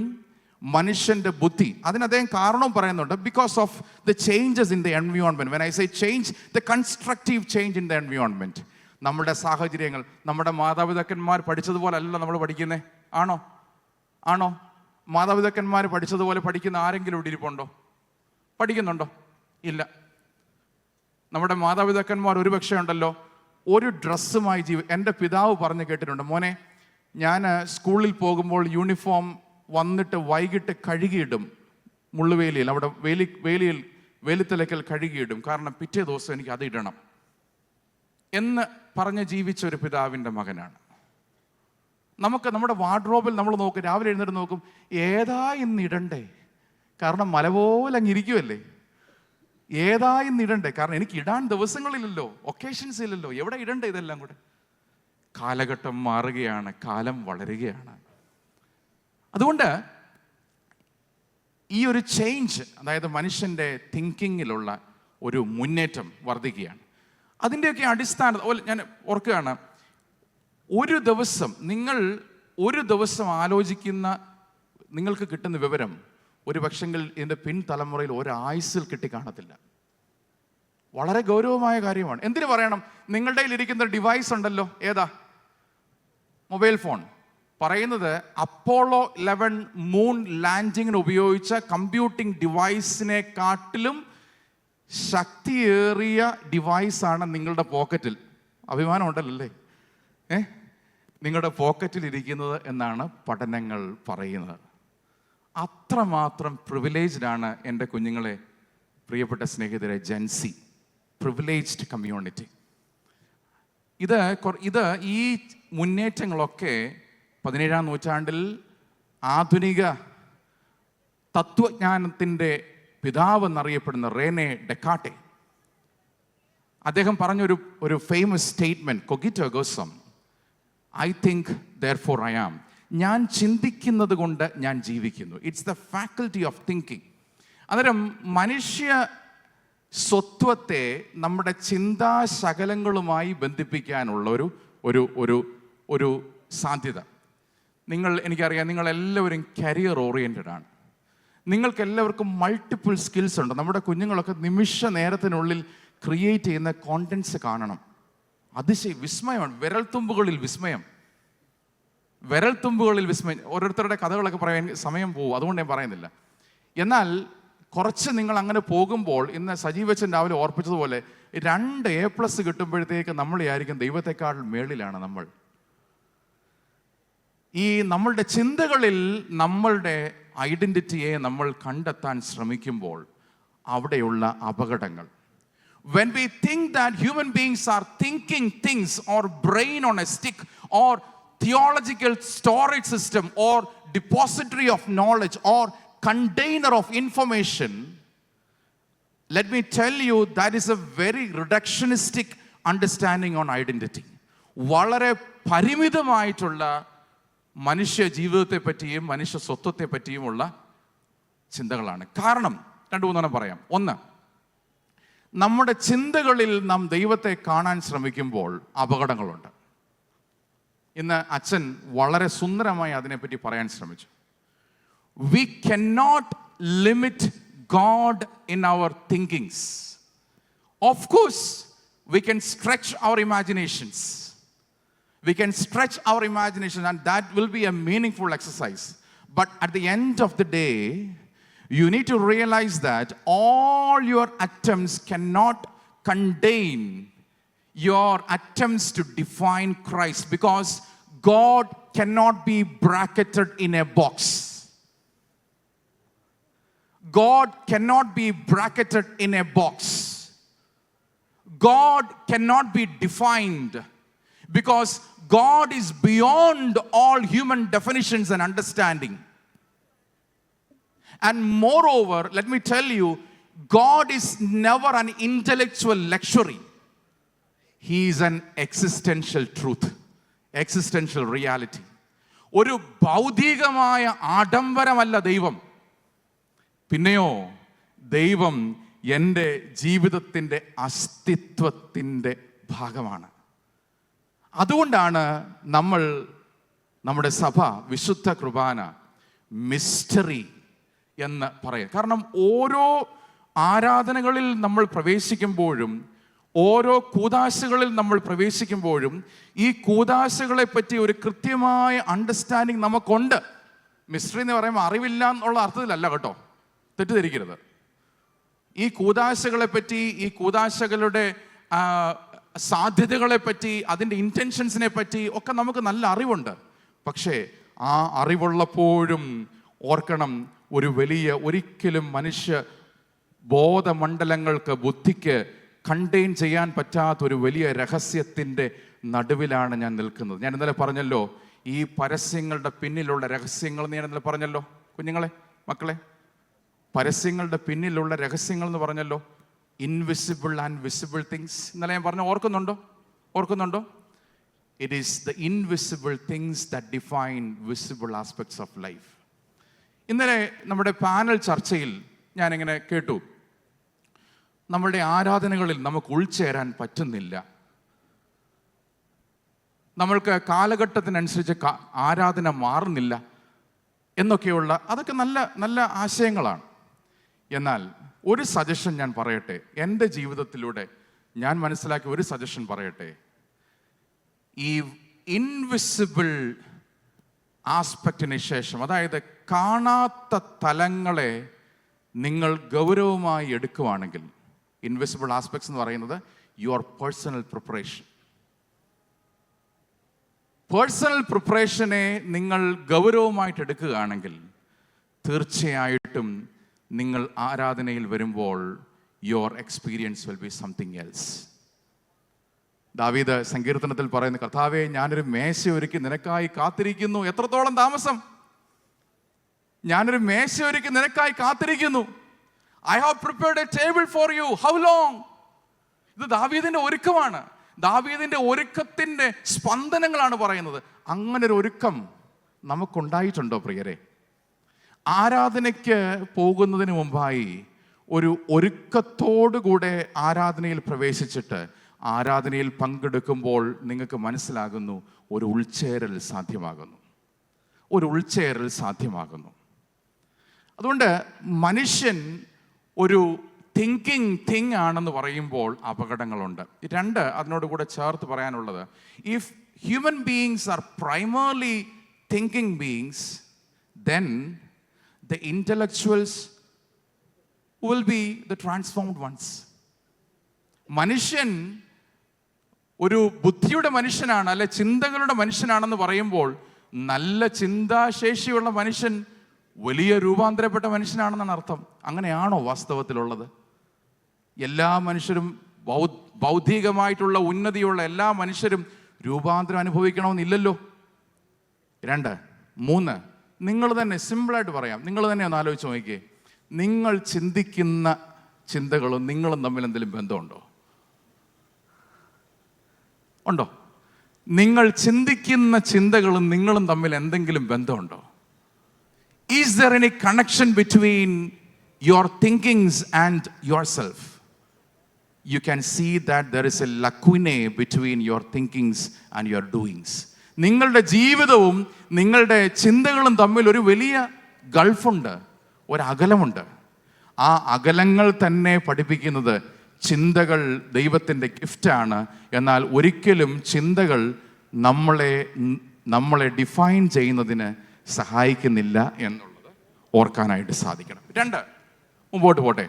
മനുഷ്യൻ്റെ ബുദ്ധി, അതിന് അദ്ദേഹം കാരണവും പറയുന്നുണ്ട്. Because of the changes in the environment. When I say change, the constructive change in the environment. നമ്മുടെ സാഹചര്യങ്ങൾ, നമ്മുടെ മാതാപിതാക്കന്മാർ പഠിച്ചതുപോലെ അല്ല നമ്മൾ പഠിക്കുന്നത്. ആണോ? മാതാപിതാക്കന്മാർ പഠിച്ചതുപോലെ പഠിക്കുന്ന ആരെങ്കിലും ഇവിടെ ഇരിപ്പുണ്ടോ? പഠിക്കുന്നുണ്ടോ? ഇല്ല. നമ്മുടെ മാതാപിതാക്കന്മാർ ഒരു പക്ഷേ ഉണ്ടല്ലോ ഒരു ഡ്രസ്സുമായി എൻ്റെ പിതാവ് പറഞ്ഞ് കേട്ടിട്ടുണ്ട്, മോനെ ഞാൻ സ്കൂളിൽ പോകുമ്പോൾ യൂണിഫോം വന്നിട്ട് വൈകിട്ട് കഴുകിയിടും, മുള്ളുവേലിയിൽ അവിടെ വേലിത്തലക്കൽ കഴുകിയിടും, കാരണം പിറ്റേ ദിവസം എനിക്ക് അത് ഇടണം എന്ന് പറഞ്ഞ് ജീവിച്ച ഒരു പിതാവിൻ്റെ മകനാണ്. നമുക്ക് നമ്മുടെ വാർഡ്രോബിൽ നമ്മൾ നോക്കും, രാവിലെ എഴുന്നേറ്റ് നോക്കും, ഏതാ ഇന്ന് ഇടണ്ടേ, കാരണം മല പോലെ അങ്ങ് ഇരിക്കുമല്ലേ, ഏതാ ഇന്ന് ഇടണ്ടേ, കാരണം എനിക്ക് ഇടാൻ ദിവസങ്ങളില്ലല്ലോ, ഒക്കേഷൻസ് ഇല്ലല്ലോ, എവിടെ ഇടണ്ടേ ഇതെല്ലാം കൂടെ. കാലഘട്ടം മാറുകയാണ്, കാലം വളരുകയാണ്. അതുകൊണ്ട് ഈ ഒരു ചേഞ്ച്, അതായത് മനുഷ്യൻ്റെ തിങ്കിങ്ങിലുള്ള ഒരു മുന്നേറ്റം വർദ്ധിക്കുകയാണ്. അതിൻ്റെയൊക്കെ അടിസ്ഥാനം ഞാൻ ഓർക്കുകയാണ്, നിങ്ങൾ ഒരു ദിവസം ആലോചിക്കുന്ന, നിങ്ങൾക്ക് കിട്ടുന്ന വിവരം ഒരു പക്ഷെങ്കിൽ ഇതിൻ്റെ പിൻതലമുറയിൽ ഒരായുസ്സിൽ കിട്ടിക്കാണത്തില്ല. വളരെ ഗൗരവമായ കാര്യമാണ്. എന്തിനു പറയണം, നിങ്ങളുടെ കയ്യിൽ ഇരിക്കുന്ന ഡിവൈസ് ഉണ്ടല്ലോ, ഏതാ? Mobile phone. പറയുന്നത് അപ്പോളോ 11 മൂൺ ലാൻഡിങ്ങിന് ഉപയോഗിച്ച കമ്പ്യൂട്ടിംഗ് ഡിവൈസിനെക്കാട്ടിലും ശക്തിയേറിയ ഡിവൈസാണ് നിങ്ങളുടെ പോക്കറ്റിൽ. അഭിമാനം ഉണ്ടല്ലേ നിങ്ങളുടെ പോക്കറ്റിൽ ഇരിക്കുന്നത് എന്നാണ് പഠനങ്ങൾ പറയുന്നത്. അത്രമാത്രം പ്രിവിലേജ്ഡാണ് എൻ്റെ കുഞ്ഞുങ്ങളെ, പ്രിയപ്പെട്ട സ്നേഹിതരെ, ജെൻസി, പ്രിവിലേജ്ഡ് കമ്മ്യൂണിറ്റി. ഇത് ഈ മുന്നേറ്റങ്ങളൊക്കെ 17-ാം നൂറ്റാണ്ടിൽ ആധുനിക തത്വജ്ഞാനത്തിൻ്റെ പിതാവ് എന്നറിയപ്പെടുന്ന റേനെ ഡെക്കാർട്ടെ, അദ്ദേഹം പറഞ്ഞൊരു ഫേമസ് സ്റ്റേറ്റ്മെൻറ്റ്, കൊഗിറ്റോ എർഗോ സും, I think therefore I am. ഞാൻ ചിന്തിക്കുന്നത് കൊണ്ട് ഞാൻ ജീവിക്കുന്നു. It's the faculty of thinking. അന്നേരം മനുഷ്യ സ്വത്വത്തെ നമ്മുടെ ചിന്താശകലങ്ങളുമായി ബന്ധിപ്പിക്കാനുള്ള ഒരു സാധ്യത. എനിക്കറിയാം, നിങ്ങളെല്ലാവരും കരിയർ ഓറിയൻറ്റഡ് ആണ്. നിങ്ങൾക്കെല്ലാവർക്കും മൾട്ടിപ്പിൾ സ്കിൽസ് ഉണ്ട്. നമ്മുടെ കുഞ്ഞുങ്ങളൊക്കെ നിമിഷ നേരത്തിനുള്ളിൽ ക്രിയേറ്റ് ചെയ്യുന്ന കോണ്ടൻറ്റ്സ് കാണണം. വിസ്മയമാണ്. വിരൽത്തുമ്പുകളിൽ വിസ്മയം. ഓരോരുത്തരുടെ കഥകളൊക്കെ പറയാൻ സമയം പോകും, അതുകൊണ്ട് ഞാൻ പറയുന്നില്ല. എന്നാൽ കുറച്ച് നിങ്ങൾ അങ്ങനെ പോകുമ്പോൾ, ഇന്ന് സജീവച്ചൻ രാവിലെ ഓർപ്പിച്ചതുപോലെ 2 A+ കിട്ടുമ്പോഴത്തേക്ക് നമ്മൾ വിചാരിക്കും ദൈവത്തെക്കാൾ മേളിലാണ് നമ്മൾ. ഈ നമ്മളുടെ ചിന്തകളിൽ നമ്മളുടെ ഐഡൻറ്റിറ്റിയെ നമ്മൾ കണ്ടെത്താൻ ശ്രമിക്കുമ്പോൾ അവിടെയുള്ള അപകടങ്ങൾ. When we think that human beings are thinking things, or brain on a stick, or theological storage system, or depository of knowledge, or container of information, let me tell you, that is a very reductionistic understanding on identity. വളരെ പരിമിതമായിട്ടുള്ള മനുഷ്യ ജീവിതത്തെ പറ്റിയും മനുഷ്യ സ്വത്വത്തെ പറ്റിയുമുള്ള ചിന്തകളാണ്. കാരണം 2-3 പറയാം. ഒന്ന്, നമ്മുടെ ചിന്തകളിൽ നാം ദൈവത്തെ കാണാൻ ശ്രമിക്കുമ്പോൾ അപകടങ്ങളുണ്ട്. ഇന്ന് അച്ഛൻ വളരെ സുന്ദരമായി അതിനെപ്പറ്റി പറയാൻ ശ്രമിച്ചു. We cannot limit God in our thinkings. Of course, we can stretch our imaginations. We can stretch our imagination, and that will be a meaningful exercise. But at the end of the day, you need to realize that all your attempts cannot contain your attempts to define Christ, because God cannot be bracketed in a box. God cannot be bracketed in a box. God cannot be defined, because God is beyond all human definitions and understanding. And moreover, let me tell you, God is never an intellectual luxury. He is an existential truth, existential reality. ഒരു ഭൗതികമായ ആഡംബരമല്ല ദൈവം. പിന്നെയോ ദൈവം എൻ്റെ ജീവിതത്തിൻ്റെ അസ്തിത്വത്തിൻ്റെ ഭാഗമാണ്. അതുകൊണ്ടാണ് നമ്മുടെ സഭ വിശുദ്ധ കുർബാന മിസ്റ്ററി എന്ന് പറയുക. കാരണം ഓരോ ആരാധനകളിൽ നമ്മൾ പ്രവേശിക്കുമ്പോഴും, ഓരോ കൂദാശകളിൽ നമ്മൾ പ്രവേശിക്കുമ്പോഴും ഈ കൂദാശകളെ പറ്റി ഒരു കൃത്യമായ അണ്ടർസ്റ്റാൻഡിങ് നമുക്കുണ്ട്. മിസ്റ്ററി എന്ന് പറയുമ്പോൾ അറിവില്ല എന്നുള്ള അർത്ഥത്തിലല്ല കേട്ടോ, തെറ്റിദ്ധരിക്കരുത്. ഈ കൂദാശകളെ പറ്റി, ഈ കൂദാശകളുടെ സാധ്യതകളെ പറ്റി, അതിൻ്റെ ഇൻറ്റൻഷൻസിനെ പറ്റി ഒക്കെ നമുക്ക് നല്ല അറിവുണ്ട്. പക്ഷേ ആ അറിവുള്ളപ്പോഴും ഓർക്കണം, ഒരിക്കലും മനുഷ്യ ബോധമണ്ഡലങ്ങൾക്ക്, ബുദ്ധിക്ക് കണ്ടെയ്ൻ ചെയ്യാൻ പറ്റാത്തൊരു വലിയ രഹസ്യത്തിൻ്റെ നടുവിലാണ് ഞാൻ നിൽക്കുന്നത്. ഞാൻ ഇന്നലെ പറഞ്ഞല്ലോ, ഈ പരസ്യങ്ങളുടെ പിന്നിലുള്ള രഹസ്യങ്ങൾ എന്ന് ഞാൻ ഇന്നലെ പറഞ്ഞല്ലോ. കുഞ്ഞുങ്ങളെ, മക്കളെ, പരസ്യങ്ങളുടെ പിന്നിലുള്ള രഹസ്യങ്ങൾ എന്ന് പറഞ്ഞല്ലോ. ഇൻവിസിബിൾ ആൻഡ് വിസിബിൾ തിങ്സ് ഇന്നലെ ഞാൻ പറഞ്ഞ ഓർക്കുന്നുണ്ടോ? It is the invisible things that define visible aspects of life. ഇന്നലെ നമ്മുടെ പാനൽ ചർച്ചയിൽ ഞാനിങ്ങനെ കേട്ടു, നമ്മളുടെ ആരാധനകളിൽ നമുക്ക് ഉൾച്ചേരാൻ പറ്റുന്നില്ല, നമ്മൾക്ക് കാലഘട്ടത്തിനനുസരിച്ച് ആരാധന മാറുന്നില്ല എന്നൊക്കെയുള്ള, അതൊക്കെ നല്ല നല്ല ആശയങ്ങളാണ്. എന്നാൽ ഒരു സജഷൻ ഞാൻ പറയട്ടെ, എൻ്റെ ജീവിതത്തിലൂടെ ഞാൻ മനസ്സിലാക്കിയ ഒരു സജഷൻ പറയട്ടെ. ഈ ഇൻവിസിബിൾ ആസ്പെക്റ്റിന് ശേഷം, അതായത് കാണാത്ത തലങ്ങളെ നിങ്ങൾ ഗൗരവമായി എടുക്കുവാണെങ്കിൽ, ഇൻവിസിബിൾ ആസ്പെക്ട്സ് എന്ന് പറയുന്നത് യുവർ പേഴ്സണൽ പ്രിപ്പറേഷനെ നിങ്ങൾ ഗൗരവമായിട്ട് എടുക്കുകയാണെങ്കിൽ തീർച്ചയായിട്ടും നിങ്ങൾ ആരാധനയിൽ വരുമ്പോൾ your experience will be something else. ദാവീദ് സങ്കീർത്തനത്തിൽ പറയുന്നു, കർത്താവേ, ഞാനൊരു മേശ ഒരുക്കി നിനക്കായി കാത്തിരിക്കുന്നു. എത്രത്തോളം താമസം? ഞാനൊരു മേശ ഒരുക്കി നിനക്കായി കാത്തിരിക്കുന്നു. I have prepared a table for you. How long? ഇത് ദാവീദിന്റെ ഒരുക്കമാണ്. ദാവീദിന്റെ ഒരുക്കത്തിന്റെ സ്പന്ദനങ്ങളാണ് പറയുന്നത്. അങ്ങനെ ഒരു ഒരുക്കം നമുക്കുണ്ടായിട്ടുണ്ടോ പ്രിയരെ? ആരാധനയ്ക്ക് പോകുന്നതിന് മുമ്പായി ഒരു ഒരുക്കത്തോടുകൂടെ ആരാധനയിൽ പ്രവേശിച്ചിട്ട് ആരാധനയിൽ പങ്കെടുക്കുമ്പോൾ നിങ്ങൾക്ക് മനസ്സിലാകുന്നു, ഒരു ഉൾച്ചേരൽ സാധ്യമാകുന്നു. അതുകൊണ്ട് മനുഷ്യൻ ഒരു തിങ്കിങ് ആണെന്ന് പറയുമ്പോൾ അപകടങ്ങളുണ്ട്. രണ്ട്, അതിനോട് കൂടെ ചേർത്ത് പറയാനുള്ളത്, if human beings R primarily thinking beings, then the intellectuals will be the transformed ones. മനുഷ്യൻ ഒരു ബുദ്ധിയുടെ മനുഷ്യനാണ്, അല്ലെ ചിന്തകളുടെ മനുഷ്യനാണെന്ന് പറയുമ്പോൾ നല്ല ചിന്താശേഷിയുള്ള മനുഷ്യൻ വലിയ രൂപാന്തരപ്പെട്ട മനുഷ്യനാണെന്നാണ് അർത്ഥം. അങ്ങനെയാണോ വാസ്തവത്തിലുള്ളത്? എല്ലാ മനുഷ്യരും ബൗദ്ധികമായിട്ടുള്ള ഉന്നതിയുള്ള എല്ലാ മനുഷ്യരും രൂപാന്തരം അനുഭവിക്കണമെന്നില്ലല്ലോ. 2, 3, നിങ്ങൾ തന്നെ സിമ്പിളായിട്ട് പറയാം, നിങ്ങൾ തന്നെ ഒന്ന് ആലോചിച്ച് നോക്കിയേ, നിങ്ങൾ ചിന്തിക്കുന്ന ചിന്തകളും നിങ്ങളും തമ്മിൽ എന്തെങ്കിലും ബന്ധമുണ്ടോ? നിങ്ങൾ ചിന്തിക്കുന്ന ചിന്തകളും നിങ്ങളും തമ്മിൽ എന്തെങ്കിലും ബന്ധമുണ്ടോ? Is there any connection between your thinkings and yourself? You can see that there is a lacunae between your thinkings and your doings. നിങ്ങളുടെ ജീവിതവും നിങ്ങളുടെ ചിന്തകളും തമ്മിൽ ഒരു വലിയ ഗൾഫുണ്ട്, ഒരു അകലമുണ്ട്. ആ അകലങ്ങൾ തന്നെ പഠിപ്പിക്കുന്നത് ചിന്തകൾ ദൈവത്തിൻ്റെ ഗിഫ്റ്റാണ്. എന്നാൽ ഒരിക്കലും ചിന്തകൾ നമ്മളെ ഡിഫൈൻ ചെയ്യുന്നതിന് സഹായിക്കുന്നില്ല എന്നുള്ളത് ഓർക്കാനായിട്ട് സാധിക്കണം. 2, മുമ്പോട്ട് പോട്ടെ.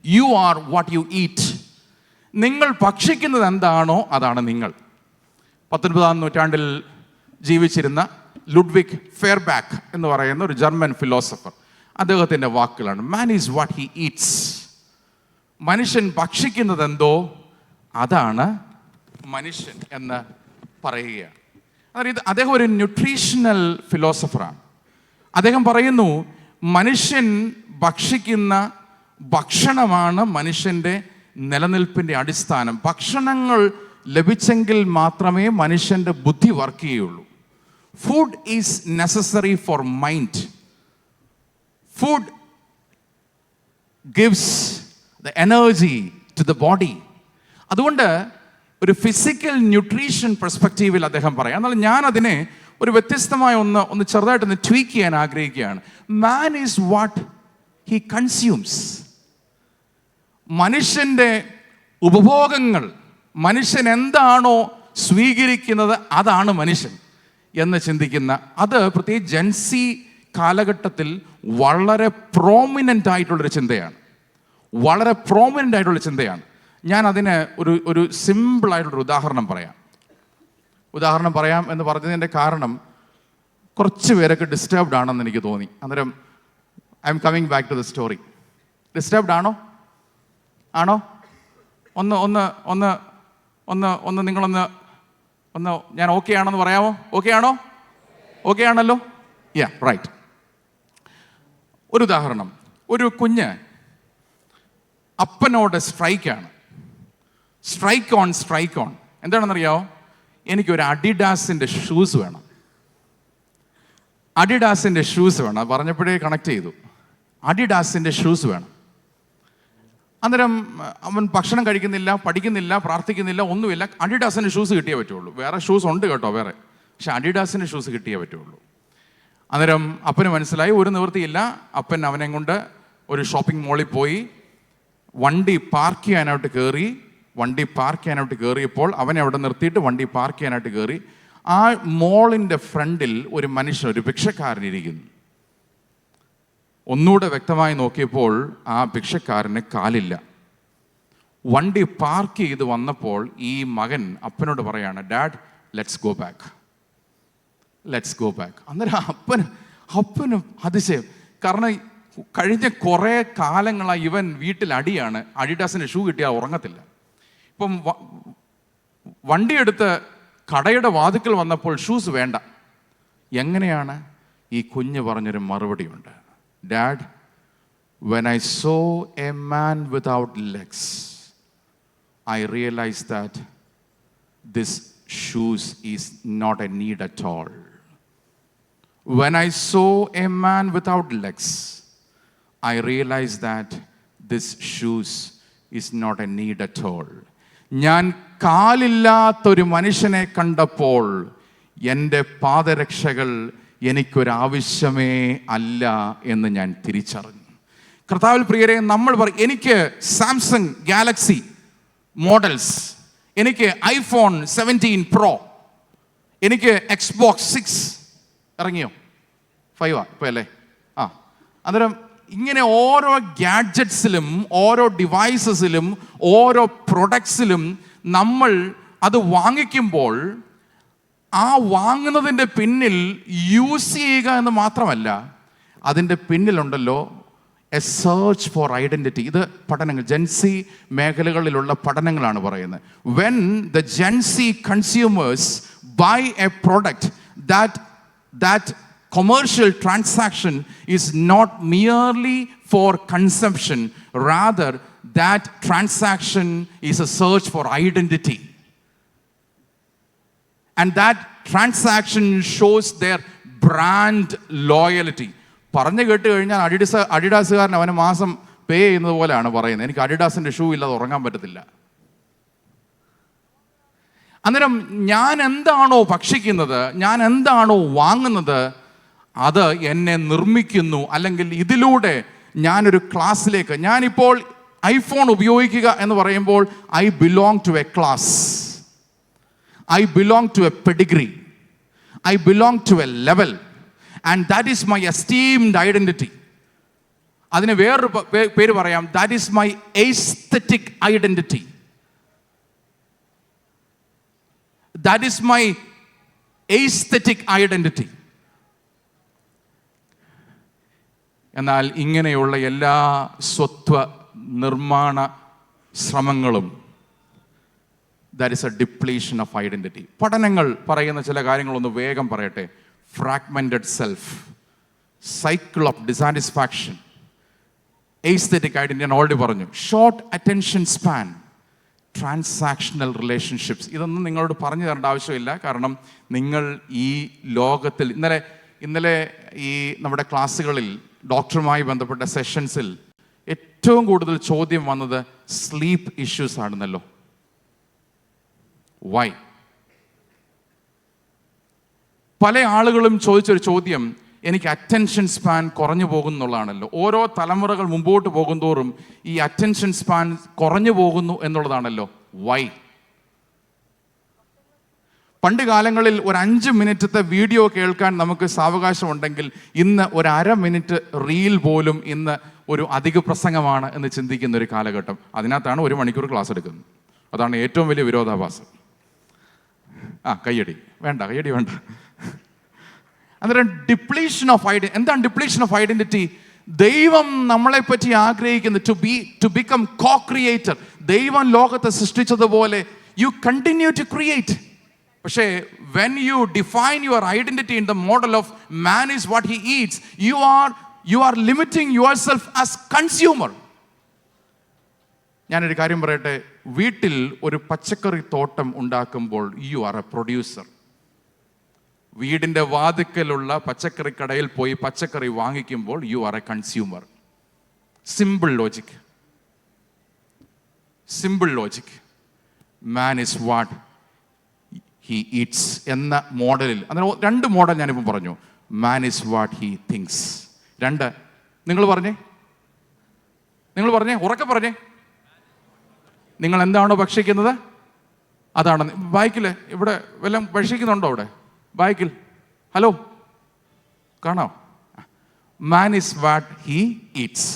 U are what you eat. നിങ്ങൾ ഭക്ഷിക്കുന്നത് എന്താണോ അതാണ് നിങ്ങൾ. 19-ാം നൂറ്റാണ്ടിൽ ജീവിച്ചിരുന്ന ലുഡ്വിഗ് ഫെയർബാക്ക് എന്ന് പറയുന്ന ഒരു ജർമ്മൻ ഫിലോസഫർ. അദ്ദേഹത്തിൻ്റെ വാക്കുകളാണ്, man is what he Eats. മനുഷ്യൻ ഭക്ഷിക്കുന്നത് എന്തോ അതാണ് മനുഷ്യൻ എന്ന് പറയുകയാണ്. അതായത് അദ്ദേഹം ഒരു ന്യൂട്രീഷണൽ ഫിലോസഫറാണ്. അദ്ദേഹം പറയുന്നു, മനുഷ്യൻ ഭക്ഷിക്കുന്ന ഭക്ഷണമാണ് മനുഷ്യൻ്റെ നിലനിൽപ്പിൻ്റെ അടിസ്ഥാനം. ഭക്ഷണങ്ങൾ ലഭിച്ചെങ്കിൽ മാത്രമേ മനുഷ്യൻ്റെ ബുദ്ധി വർക്ക് ചെയ്യുള്ളൂ. Food is necessary for mind. Food gives the energy to the body. അതുകൊണ്ട് ഒരു ഫിസിക്കൽ ന്യൂട്രീഷൻ പെർസ്പെക്റ്റീവിൽ അദ്ദേഹം പറയാം. എന്നാൽ ഞാൻ അതിനെ ഒരു വ്യത്യസ്തമായ ഒന്ന് ചെറുതായിട്ടൊന്ന് ട്വീക്ക് ചെയ്യാൻ ആഗ്രഹിക്കുകയാണ്. Man is what he consumes. മനുഷ്യൻ്റെ ഉപഭോഗങ്ങൾ, മനുഷ്യൻ എന്താണോ സ്വീകരിക്കുന്നത് അതാണ് മനുഷ്യൻ എന്ന് ചിന്തിക്കുന്ന, അത് പ്രത്യേകിച്ച് ജെൻസി കാലഘട്ടത്തിൽ വളരെ പ്രോമിനൻ്റ് ആയിട്ടുള്ളൊരു ചിന്തയാണ്. വളരെ പ്രോമിനൻ്റ് ആയിട്ടുള്ള ചിന്തയാണ്. ഞാൻ അതിന് ഒരു സിമ്പിളായിട്ടുള്ളൊരു ഉദാഹരണം പറയാം എന്ന് പറഞ്ഞതിൻ്റെ കാരണം, കുറച്ച് പേരൊക്കെ ഡിസ്റ്റർബ്ഡ് ആണെന്ന് എനിക്ക് തോന്നി. അന്നേരം I am coming back to the story. Disturbed ആണോ? ഒന്ന് നിങ്ങളൊന്ന് ഞാൻ ഓക്കെ ആണെന്ന് പറയാമോ? ഓക്കെ ആണല്ലോ? Yeah, right. ഒരു ഉദാഹരണം, ഒരു കുഞ്ഞ് അപ്പനോട് സ്ട്രൈക്ക് ഓൺ. എന്താണെന്നറിയാമോ? എനിക്കൊരു അഡിഡാസിൻ്റെ ഷൂസ് വേണം. അത് പറഞ്ഞപ്പോഴേ കണക്ട് ചെയ്തു. അഡിഡാസിൻ്റെ ഷൂസ് വേണം. അന്നേരം അവൻ ഭക്ഷണം കഴിക്കുന്നില്ല, പഠിക്കുന്നില്ല, പ്രാർത്ഥിക്കുന്നില്ല, ഒന്നുമില്ല. അഡിഡാസിൻ്റെ ഷൂസ് കിട്ടിയേ പറ്റുള്ളൂ. വേറെ ഷൂസ് ഉണ്ട് കേട്ടോ, വേറെ, പക്ഷെ അഡിഡാസിൻ്റെ ഷൂസ് കിട്ടിയേ പറ്റുള്ളൂ. അന്നേരം അപ്പന് മനസ്സിലായി ഒരു നിവൃത്തിയില്ല. അപ്പൻ അവനെ കൊണ്ട് ഒരു ഷോപ്പിംഗ് മോളിൽ പോയി വണ്ടി പാർക്ക് ചെയ്യാനായിട്ട് കയറിയപ്പോൾ അവനെ അവിടെ നിർത്തിയിട്ട് വണ്ടി പാർക്ക് ചെയ്യാനായിട്ട് കയറി. ആ മോളിൻ്റെ ഫ്രണ്ടിൽ ഒരു മനുഷ്യൻ, ഒരു ഭിക്ഷക്കാരൻ ഇരിക്കുന്നു. ഒന്നുകൂടെ വ്യക്തമായി നോക്കിയപ്പോൾ ആ ഭിക്ഷക്കാരന് കാലില്ല. വണ്ടി പാർക്ക് ചെയ്ത് വന്നപ്പോൾ ഈ മകൻ അപ്പനോട് പറയാണ്, ഡാഡ് ലെറ്റ്സ് ഗോ ബാക്ക്. അന്നേരം അപ്പന് അതിശയം. കാരണം കഴിഞ്ഞ കുറേ കാലങ്ങളായി ഇവൻ വീട്ടിൽ അടിയാണ്. അഡിഡാസിൻ്റെ ഷൂ കിട്ടിയാൽ ഉറങ്ങത്തില്ല. ഇപ്പം വണ്ടിയെടുത്ത് കടയുടെ വാതിക്കൽ വന്നപ്പോൾ ഷൂസ് വേണ്ട. എങ്ങനെയാണ്? ഈ കുഞ്ഞ് പറഞ്ഞൊരു മറുപടിയുണ്ട്. Dad, when I saw a man without legs, I realized that this shoes is not a need at all. When I saw a man without legs, I realized that this shoes is not a need at all. ഞാൻ കാലില്ലാത്തൊരു മനുഷ്യനെ കണ്ടപ്പോൾ എൻ്റെ പാദരക്ഷകൾ എനിക്കൊരാവശ്യമേ അല്ല എന്ന് ഞാൻ തിരിച്ചറിഞ്ഞു. കർത്താവിൽ പ്രിയരെ, നമ്മൾ പറയും, എനിക്ക് സാംസങ് ഗാലക്സി മോഡൽസ്, എനിക്ക് ഐഫോൺ 17 Pro, എനിക്ക് എക്സ്ബോക്സ് 6 ഇറങ്ങിയോ, 5 ഇപ്പോൾ അല്ലേ? അന്നേരം ഇങ്ങനെ ഓരോ ഗാഡ്ജറ്റ്സിലും, ഓരോ ഡിവൈസസിലും, ഓരോ പ്രൊഡക്ട്സിലും നമ്മൾ അത് വാങ്ങിക്കുമ്പോൾ ആ വാങ്ങുന്നതിൻ്റെ പിന്നിൽ യൂസ് ചെയ്യുക എന്ന് മാത്രമല്ല, അതിൻ്റെ പിന്നിലുണ്ടല്ലോ എ സെർച്ച് ഫോർ ഐഡൻറ്റിറ്റി. ഇത് പഠനങ്ങൾ, ജെൻസി മേഖലകളിലുള്ള പഠനങ്ങളാണ് പറയുന്നത്. When the Gen Z consumers buy a product, that commercial transaction is not merely for consumption, rather that transaction is a search for identity, and that transaction shows their brand loyalty. പറഞ്ഞു കേട്ട് കഴിഞ്ഞാൽ അഡിഡാസുകാരൻ അവന് മാസം പേ ചെയ്യുന്നത് പോലെയാണ് പറയുന്നത്. എനിക്ക് അഡിഡാസിൻ്റെ ഷൂ ഇല്ലാതെ ഉറങ്ങാൻ പറ്റത്തില്ല. അന്നേരം ഞാൻ എന്താണോ ഭക്ഷിക്കുന്നത്, ഞാൻ എന്താണോ വാങ്ങുന്നത്, അത് എന്നെ നിർമ്മിക്കുന്നു. അല്ലെങ്കിൽ ഇതിലൂടെ ഞാനൊരു ക്ലാസ്സിലേക്ക്, ഞാനിപ്പോൾ ഐഫോൺ ഉപയോഗിക്കുക എന്ന് പറയുമ്പോൾ I belong to a class, I belong to a pedigree, I belong to a level, and that is my esteemed identity. അതിന് വേറൊരു പേര് പറയാം, that is my aesthetic identity, that is my aesthetic identity. എന്നാൽ ഇങ്ങനെയുള്ള എല്ലാ സ്വത്വ നിർമ്മാണ ശ്രമങ്ങളും that is a depletion of identity. പഠനങ്ങൾ പറയുന്ന ചില കാര്യങ്ങളൊന്ന് വേഗം പറയട്ടെ. Fragmented self, cycle of dissatisfaction, aesthetic identity ഞാൻ ഓൾറെഡി പറഞ്ഞു. Short attention span, transactional relationships. ഇതൊന്നും നിങ്ങളോട് പറഞ്ഞു തരേണ്ട ആവശ്യമില്ല, കാരണം നിങ്ങൾ ഈ ലോകത്തിൽ ഇന്നലെ ഈ നമ്മുടെ ക്ലാസ്സുകളിൽ ഡോക്ടറുമായി ബന്ധപ്പെട്ട സെഷൻസിൽ ഏറ്റവും കൂടുതൽ ചോദ്യം വന്നത് സ്ലീപ്പ് ഇഷ്യൂസ് ആണെന്നല്ലോ. വൈ? പല ആളുകളും ചോദിച്ചൊരു ചോദ്യം എനിക്ക് അറ്റൻഷൻ സ്പാൻ കുറഞ്ഞു പോകുന്നുള്ളതാണല്ലോ. ഓരോ തലമുറകൾ മുമ്പോട്ട് പോകുന്തോറും ഈ അറ്റൻഷൻ സ്പാൻ കുറഞ്ഞു പോകുന്നു എന്നുള്ളതാണല്ലോ. വൈ? പണ്ട് കാലങ്ങളിൽ ഒരു 5 മിനിറ്റത്തെ വീഡിയോ കേൾക്കാൻ നമുക്ക് സാവകാശം ഉണ്ടെങ്കിൽ ഇന്ന് ഒരു 1/2 മിനിറ്റ് റീൽ പോലും ഇന്ന് ഒരു അധിക പ്രസംഗമാണ് എന്ന് ചിന്തിക്കുന്ന ഒരു കാലഘട്ടം. അതിനകത്താണ് 1 മണിക്കൂർ ക്ലാസ് എടുക്കുന്നത്. അതാണ് ഏറ്റവും വലിയ വിരോധാഭാസം. കയ്യടി വേണ്ട. അന്നേരം ഡിപ്ലീഷൻ ഓഫ് ഐഡന്റിറ്റി. എന്താണ് ഡിപ്ലീഷൻ ഓഫ് ഐഡന്റിറ്റി? ദൈവം നമ്മളെ പറ്റി ആഗ്രഹിക്കുന്നത് ടു ബിക്കം കോ ക്രിയേറ്റർ. ദൈവം ലോകത്തെ സൃഷ്ടിച്ചതുപോലെ യു കണ്ടിന്യൂ ടു ക്രിയേറ്റ്. പക്ഷേ when you define your identity in the model of man is what he eats, you are limiting yourself as consumer. ഞാനൊരു കാര്യം പറയട്ടെ. വീട്ടിൽ ഒരു പച്ചക്കറി തോട്ടം ഉണ്ടാക്കുമ്പോൾ യു ആർ എ പ്രൊഡ്യൂസർ. വീടിൻ്റെ വാതിക്കലുള്ള പച്ചക്കറി കടയിൽ പോയി പച്ചക്കറി വാങ്ങിക്കുമ്പോൾ you are A consumer. Simple logic. Man is what he Eats എന്ന മോഡലിൽ, അങ്ങനെ 2 മോഡൽ ഞാനിപ്പോൾ പറഞ്ഞു. Man is what he things. 2 നിങ്ങൾ പറഞ്ഞേ ഉറക്കെ പറഞ്ഞേ. നിങ്ങൾ എന്താണോ ഭക്ഷിക്കുന്നത് അതാണ്. ബൈക്കിൽ ഇവിടെ വല്ലതും ഭക്ഷിക്കുന്നുണ്ടോ? അവിടെ ബൈക്കിൽ ഹലോ കാണാം. Man is what he Eats.